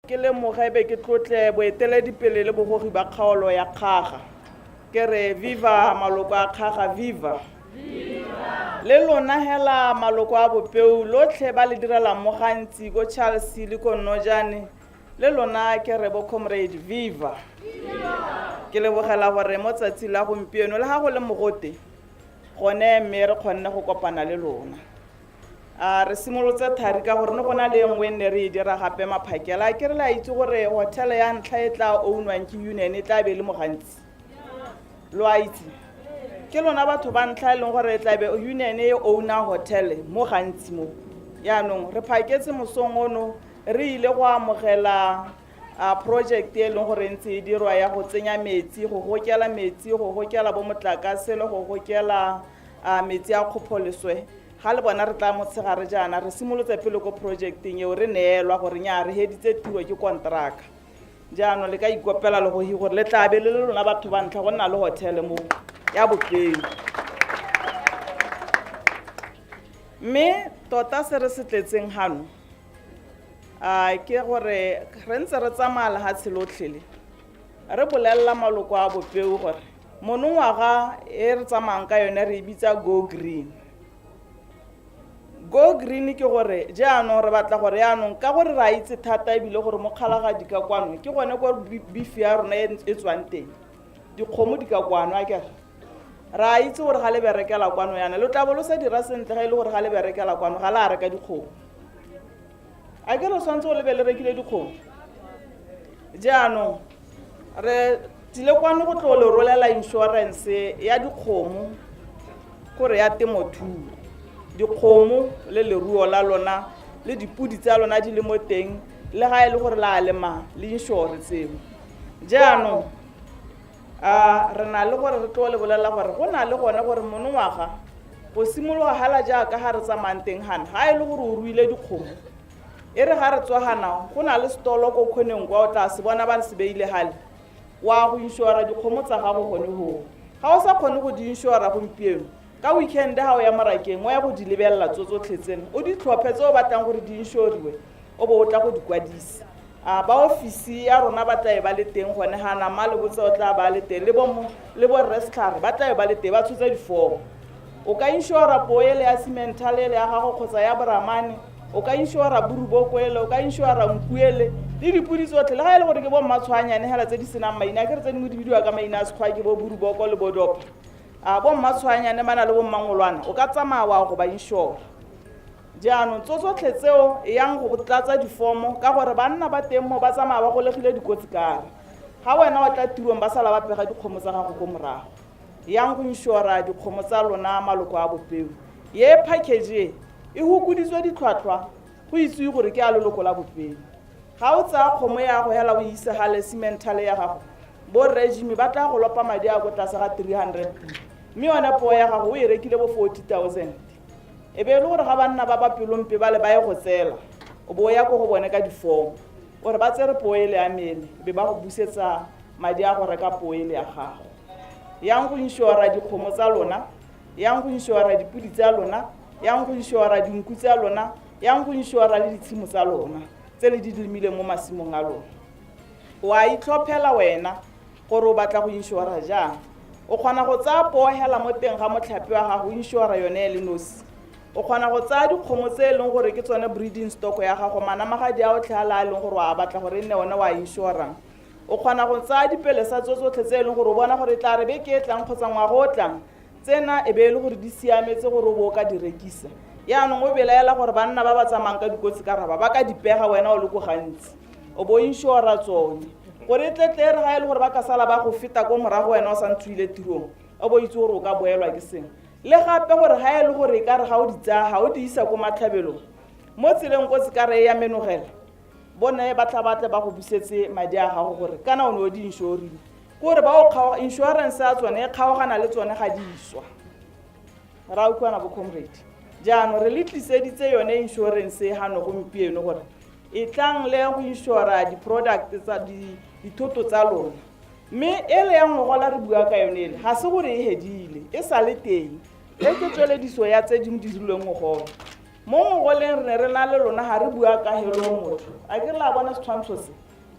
ke le mogebe ke tlotle boeteledipele le bogogi ba kgaolo ya kgaga ke re viva maloko a kgaga viva le lona hela maloko a bopeu lotlhe ba le direlang mo gantsi ko Charles le ko Nojane le lona ke re bo comrade viva ke le bogela gore mo tsatsi la gompieno le ha go le mogote gone mme re kgonne go kopana le lona re simolotse thari ka gore ne gona le engwe nne re dira gape maphakela ke re la itse gore hotel ya ntlha e tla ownwang ke union e tla be le mogantsi lo a itse ke lona batho ba ntlha e leng gore e tla be union e owna hotel mo gantsi mo yaanong re phaketse mosong ono re ile go amogela project e leng gore ntse e dirwa ya go tsenya metsi go gokela metsi go gokela bo motlakase le go gokela metsi a kgopoleswe ga le bona re tla motshegare jaana re simolotse pele ko projecteng eo re neelwa gore nya re heditse tiro ke kontraka jaanong le ka ikopela le go hi gore le tla be le lona batho ba ntlha go nna le hotel mo ya bopeng mme tota se re se tletseng hano ke gore re ntse re tsamaya le ha tshelotlhele re bolelela maloko a bopeu gore monongwaga e re tsamayang ka yone re bitsa go green ke gore jaanong re batla gore yaanong ka gore ra itse thata ebile gore mo kgalagadi ka kwano ke gone gore beef ya rona e tswang teng dikgomo di ka kwano a kere ra itse gore ga le berekela kwano yana le tla bolo se dira sentle ga ile gore ga le berekela kwano ga la reka dikgomo a ke lo swantse go le be le rekile dikgomo jaanong re tile kwano go tlo le rolela insurance ya dikgomo gore ya temothuo dikgomo le leruo la lona le dipudi tsa lona di le mo teng le ga e le gore la lema le insurance tseo jaanong re na le gore re tlo le bolela gore go na le gone gore monongwaga go simologa hala jaaka ga re tsamayang teng gana ga e le gore o ruile dikgomo e re ga re tswagana go na le stolo ko kgoneng kwa o tla se bona ba se beile hale wa go inšora dikgomo tsa gago gone go ga o sa kgone go di inšora gompieno ka weekend ha o ya marakeng o ya go di lebelela tsotlhe tseno o di tlhophe tse o batlang gore di inšoriwe o bo o tla go di kwadisa ba ofisi ya rona ba tla e ba le teng gone ga nama le botse o tla ba le teng le bo wrestler ba tla e ba le teng ba tshotse difomo o ka inšora poele ya cemental le ya gago kgotsa ya boramane o ka inšora burubokwele o ka inšora nkuele le dipudi tsotlhe le ga e le gore ke bo mmatshwanyane hela tse di senang maina ke re tse dingwe di bidiwa ka maina a sekgwa ke bo buruboko le bodopa bo mmatshwanyane ba na le bo mmangolwana o ka tsamaya wa go ba inšora jaanong tsotlhe tseo yang go tlatsa difomo ka gore banna ba teng mo ba tsamaya ba golegile dikotsi kare ga wena wa tla tirong ba sala ba pega dikgomo tsa gago ko morago yang go inšora dikgomo tsa lona maloko a bopeu ye package e hukuditswe ditlhwatlhwa go itse gore ke a leloko la bopeu ga o tsaya kgomo ya go hela o isa hale cemental ya gago bo regime ba tla go lopa madi a go tlase ga 300 mme yone po ya gago o e rekile bo 40,000 e be le gore ga banna ba ba pelompe ba le ba ye go tsela o bo ya go go bone ka difomo gore ba tsere poele ya mele be ba go busetsa madi a go reka poele ya gago yang go inšora dikgomo tsa lona yang go inšora dipudi tsa lona yang go inšora dinku tsa lona yang go inšora le ditshimo tsa lona tse le di lemile mo masimong a lona wa itlhophela wena gore o batla go inšora jang o kgona go tsaya poohela mo teng ga motlhapi wa gago inšora yone e le nosi o kgona go tsaya dikgomo tse e leng gore ke tsone breeding stock ya gago manamagadi a otlhe a la e leng gore wa batla gore e nne one wa inšorang o kgona go tsaya dipelesa tsotlhe tse e leng gore o bona gore tla re beke e tlang kgotsa ngwaga o tlang tsena e be e le gore di siametse gore o bo o ka di rekisa yaanong o belaela gore banna ba ba tsamayang ka dikotsi ka raba ba ka dipega wena o le ko gantsi o bo inšora tsone gore e tletle re ga e le gore ba ka sala ba go feta ko morago wena o sa ntswile tirong o bo itse gore o ka boelwa ke seng le gape gore ga e le gore e ka re ga o di tsaya ga o di isa ko matlhabelong mo tseleng kotsi ka re ya menogela bone ba tla batle ba go busetse madi a gago gore kana o ne o di inšorile gore ba o kgaoga insurance ya tsone e kgaogana le tsone ga di iswa ra utlwana bo comrade jaanong re le tliseditse yone insurance e gano gompieno gore e tlang le go inšora di-product tsa dithoto tsa lona mme e le yang ngogola re bua ka yone ele ga se gore e hedile e sa le teng e ke tswelediso ya tse dingwe di dirilweng ngogola mo mogoleng re ne re na le lona ga re bua ka hello motho a ke re la bona setshwantsho se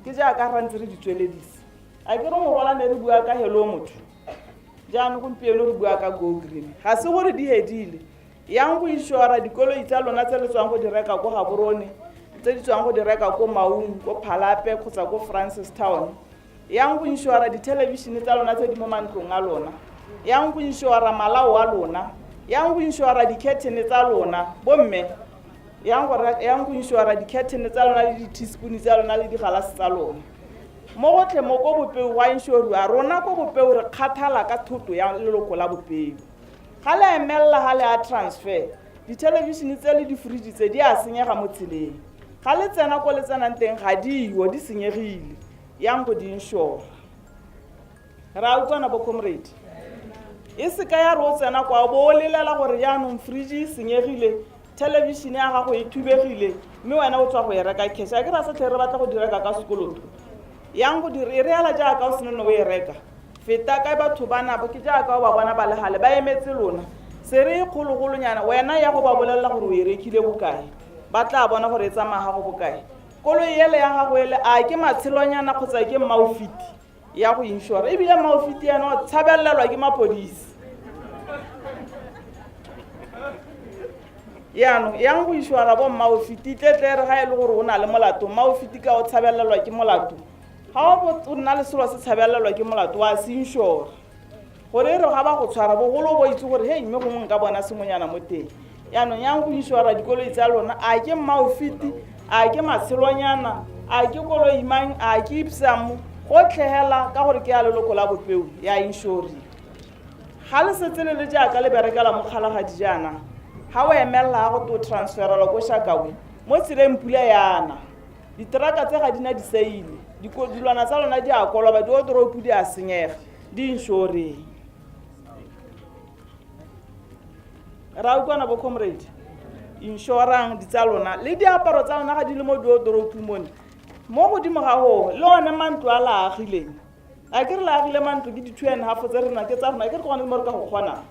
ke jaaka ra ntse re di tsweledise a ke re mogola ne re bua ka hello motho jaanong gompieno re bua ka go green ga se gore di hedile yang go inšora dikoloi tsa lona tse le tswang go di reka ko gaborone tse di tswang go di reka ko maung ko phalape kgotsa ko Francistown yang go inšora dithelebishene tsa lona tse di mo mantlong a lona yang go inšora malao a lona yang go inšora di-curtain tsa lona bomme yang go inšora di-curtain tsa lona le di-teaspoon tsa lona le digalase tsa lona mo gotlhe mo ko bopeu wa inšoriwa rona ko bopeu re kgathala ka thoto ya leloko la bopeu ga le emelela ga le a transfer dithelebishene tse le di-fridge tse di a senyega mo tseleng ga le tsena ko le tsenang teng ga dio di senyegile yang go di inšora ra utlwana bo comrade e se ka ya re o tsena kwa bo o lelela gore jaanong fridge e senyegile television ya gago e thubegile mme wena o tswa go e reka cash a ke ra se tle re batla go di reka ka sekoloto yang go di re ala jaaka o sene o e reka feta ka batho bana bo ke jaaka o ba bona ba le gale ba emetse lona se re kgologolonyana wena ya go ba bolelela gore o e rekile bokae ba tla bona gore e tsamaya gago bokae koloi ele ya gago ele a ke matshelonyana kgotsa ke maufiti ya go inšora ebile maufiti yana o tshabelelwa ke mapodisi yaanong yang go inšora bo maufiti tletle re ga e le gore o na le molato maufiti ka o tshabelelwa ke molato ga o nna le selo se tshabelelwa ke molato wa se inšora gore e re ga ba go tshwara bogolo bo itse gore hei mme gongwe nka bona sengwenyana mo teng yaanong yang go inšora dikoloi tsa lona a ke maufiti a ke matshelonyana a ke koloi mang a ke ipsamo go tlhegela ka gore ke ya leloko la bopeu ya inšori ga le setse le jaaka le berekela mo kgalagadi jaana ga o emelela go to transferelwa ko Shakawe mo tseleng pula yana diteraka tse ga dina diseile dilwana tsa lona di a koloba di odoropu di a senyega di inšoreng ra utlwana bo comrade inšorang di tsa lona le diaparo tsa lona ga di le mo diodoropu mone mo godimo ga go le one mantlo a laagileng a ke re laagile mantlo ke di-2.5 tse rena ke tsa rona ke re gone mo re ka go kgonang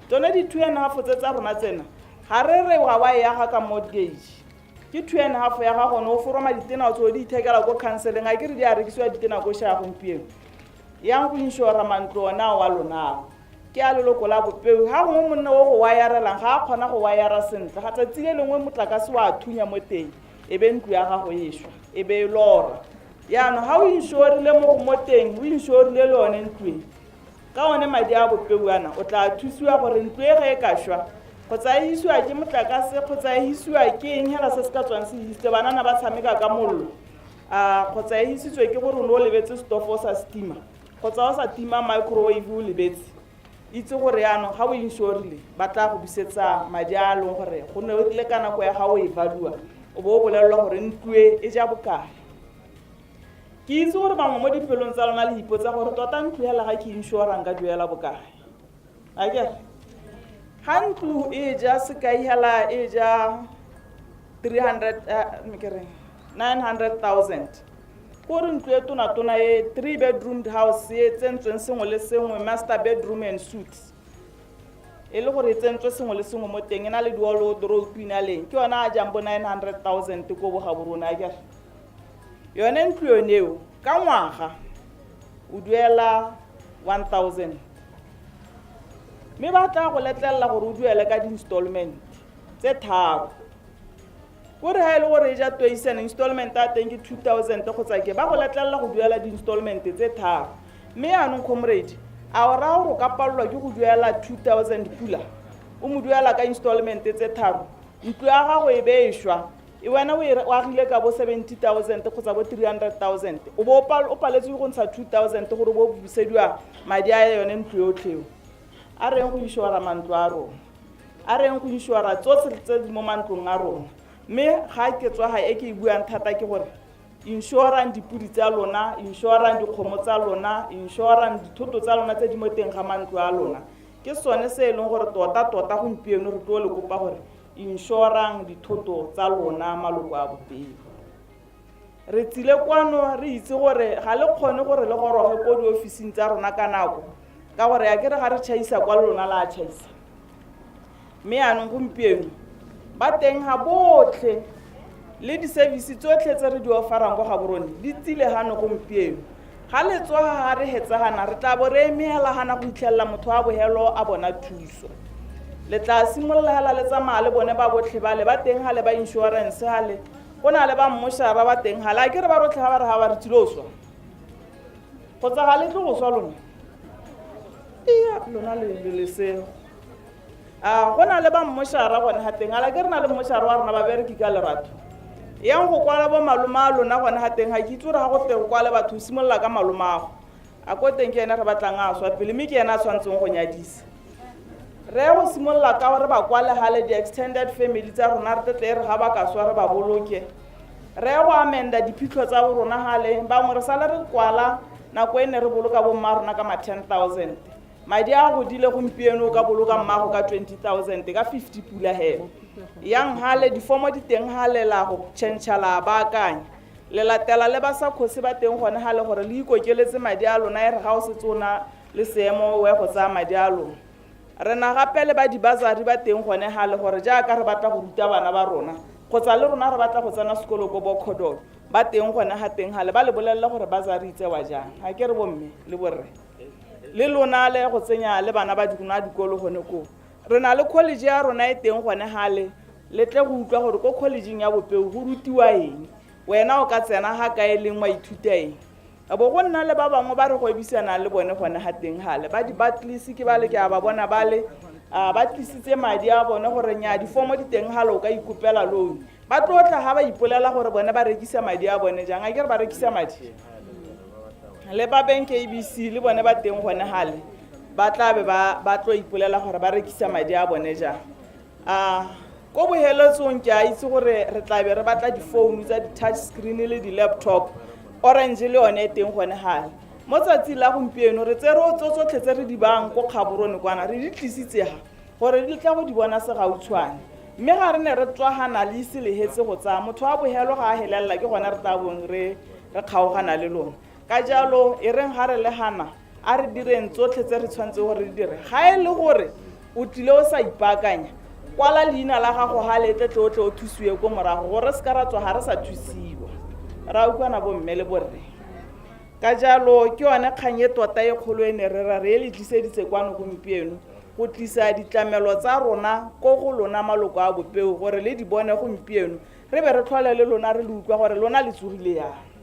tsone di-2.5 tse tsa rona tsena ga re re ga wa yaga ka mortgage ke 2.5 ya gago ne o foroma ditena o tse o di ithekela ko counseling a ke re di a rekisiwa ditena ko šaya gompieno yang go inšora mantlo ona wa lona ke a leloko la bopeu ga gongwe monna o go wayarelang ga a kgona go wayara sentle ga tsatsi le lengwe motlakase wa thunya mo teng e be ntlo ya gago e šwa e be e lora yaanong ga o inšorile mo teng o inšorile le one ntloe ka one madi a bopeu ana o tla thusiwa gore ntlo e ge e ka šwa kgotsa e hisiwa ke motlakase kgotsa e hisiwa ke eng hela se se ka tswang se hisitse banana ba tshameka ka mollo kgotsa e hisitswe ke gore o ne o lebetse stofo sa stima kgotsa o sa tima microwave o lebetse itse gore yaanong ga o inšorile ba tla go busetsa madi a leng gore go ne le ka nako ya ga o e valua o bo o bolelelwa gore ntloe e ja bokae ke itse gore bangwe mo dipelong tsa lona le ipotsa gore tota ntlo hela ga ke inšorang ka duela bokae a kere ga ntlo e ja sekai hela e ja 900,000 gore ntlo e tona e 3-bedroomed house e tsentsweng sengwe le sengwe master bedroom and suite e le gore e tsentswe sengwe le sengwe mo teng e na le duolodoropi na leng ke yona a jang bo 900,000 ko bogaborona akere yone ntlo yoneo ka ngwaga o duela 1,000 mme ba tla go letlelela gore o duele ka di-installment tse tharo gore ga e le gore e ja toisana installment a teng ke 2,000 kgotsa ke ba go letlelela go duela di-installment tse tharo mme yaanong comrade a o raya gore o ka palelwa ke go duela 2,000 pula o mo duela ka installment tse tharo ntlo ya gago e be e šwa e wena o agile ka bo 70,000 kgotsa bo 300,000 o bo o paletswe go ntsha 2,000 gore bo busediwa madi a yone ntlo yotlheo a reng go inšora mantlo a rona a reng go inšora tsotlhe tse di mo mantlong a rona mme ga ke tswa ga e ke e buang thata ke gore inšorang dipudi tsa lona inšorang dikgomo tsa lona inšorang dithoto tsa lona tse di mo teng ga mantlo a lona ke sone se e leng gore tota gompieno re tlo le kopa gore inšorang dithoto tsa lona maloko a bopelo re tsile kwano re itse gore ga le kgone gore le goroge ko diofising tsa rona ka nako ka gore ya ke re ga re tšhaisa kwa lona la tšhaisa mme yaanong gompieno ba teng ha botlhe le di-service tsotlhe tse re di offerang ko ga borone di tsile gano gompieno ga le tswa ga re hetsagana re tla bo re emeela gana go itlhelela motho wa bohelo a bona thuso le tla simolola hela le tsamaya le bone ba botlhe ba le ba teng ga le ba insurance ga le go na le ba mmošara ba teng ga le a ke re ba rotlhe ga ba re ga ba re tsile o swa go tsa ga le tle go swa lona lona le seo go na le ba mmošara gone ga teng ala ke re na le mmošara wa rona ba bereki ka lerato yang go kwala bo malome a lona gone ga teng ga ke itse gore ga go te go kwale batho o simolola ka malome ago a ko teng ke ene re batlang a swa pele mme ke ene a tshwanetseng go nyadisa re go simolola ka gore ba kwale gale di-extended family tsa rona re tetle re ga ba ka swa re ba boloke re go amenda diphitlho tsa bo rona gale bangwe re sale re kwala nako e ne re boloka bomma rona ka ma 10,000 madi a godile gompieno o ka boloka mmago ka 20,000 ka 50 pula hela yang gale difomo di teng gale la go tšhentšha la baakanya le latela le ba sa kgose ba teng gone gale gore le ikokeletse madi a lona e re ga o setse o na le seemo we go tsaya madi a lona re na gape le ba dibasari ba teng gone gale gore jaaka re batla go ruta bana ba rona kgotsa le rona re batla go tsena sekolo ko bokhodolo ba teng gone ga teng gale ba le bolelela gore basari itsewa jang ga ke re bomme le borre le lona le go tsenya le bana ba rona dikolo gone ko re na le college ya rona e teng gone gale le tle go utlwa gore ko collegeng ya bopeu go rutiwa eng wena o ka tsena ga ka e leng wa ithuta eng a bo go nna le ba bangwe ba re go ebisana le bone gone ga teng gale ba di batlisi ke ba le ke a ba bona ba le ba tlisitse madi a bone gore nya difomo di teng gale o ka ikopela loan ba tlotla ga ba ipolela gore bone ba rekisa madi a bone jang a ke re ba rekisa madi le ba bank ABC le bone ba teng gone gale ba tla be ba tlo ipolela gore ba rekisa madi a bone jang ko boheletsong ke a itse gore re tla be re batla difounu tsa di-touch screen le di-laptop orange le yone e teng gone gale mo tsatsi la gompieno re tse re o tsotlhe tse re di bang ko kgaborone kwana re di tlisitse ga gore di tla go di bona segautshwane mme ga re ne re tswagana le ise le hetse go tsaya motho wa bohelo ga a helelela ke gona re tla bong re kgaogana le lona ka jalo e reng ga re le gana a re direng tsotlhe tse re tshwanetse gore re dire ga e le gore o tlile o sa ipaakanya kwala leina la gago ga le tle tle o thusiwe ko morago gore se ka ra tswa ga re sa thusiwa ra utlwana bomme le borre ka jalo ke yone kgang e tota e kgolo e ne re ra re le tliseditse kwano gompieno go tlisa ditlamelo tsa rona ko go lona maloko a bopeu gore le di bone gompieno re be re tlhole le lona re le utlwa gore lona le tsogile yang